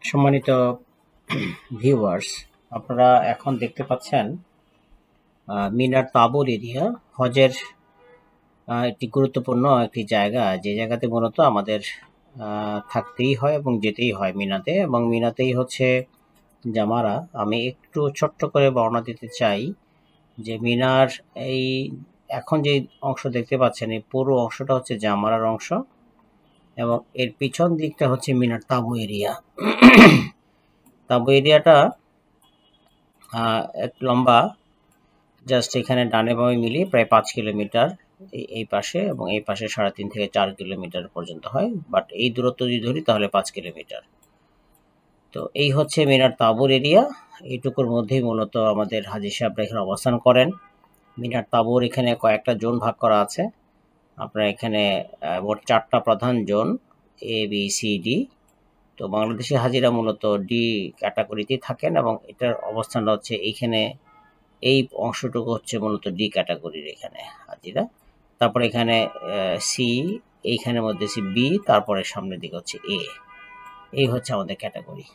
সম্মানিত ভিউয়ার্স, আপনারা এখন দেখতে পাচ্ছেন মিনার তাবুর এরিয়া হজের একটি গুরুত্বপূর্ণ একটি জায়গা, যে জায়গাতে মূলত আমাদের থাকতেই হয় এবং যেতেই হয় মিনাতে, এবং মিনাতেই হচ্ছে জামারা। আমি একটু ছোট্ট করে বর্ণনা দিতে চাই যে মিনার এই এখন যে অংশ দেখতে পাচ্ছেন, এই পুরো অংশটা হচ্ছে জামারার অংশ এবং এর পিছন দিকটা হচ্ছে মিনার তাবু এরিয়া। তাবু এরিয়াটা এক লম্বা, জাস্ট এখানে ডানে বামে মিলিয়ে প্রায় 5 কিলোমিটার এই পাশে, এবং এই পাশে 3.5 থেকে 4 কিলোমিটার পর্যন্ত হয়, বাট এই দূরত্ব যদি ধরি তাহলে 5 কিলোমিটার। তো এই হচ্ছে মিনার তাবুর এরিয়া। এইটুকুর মধ্যেই মূলত আমাদের হাজী সাহেবরা এখানে অবস্থান করেন। মিনার তাবুর এখানে কয়েকটা জোন ভাগ করা আছে। আপনার এখানে মোট 4টা প্রধান zone, A B C D. তো বাংলাদেশি হাজিরা মূলত ডি ক্যাটাগরিতেই থাকেন, এবং এটার অবস্থানটা হচ্ছে এইখানে। এই অংশটুকু হচ্ছে মূলত ডি ক্যাটাগরির এখানে হাজিরা। তারপরে এখানে সি, এইখানের মধ্যে সি, বি, তারপরে সামনের দিকে হচ্ছে এ। এই হচ্ছে আমাদের ক্যাটাগরি।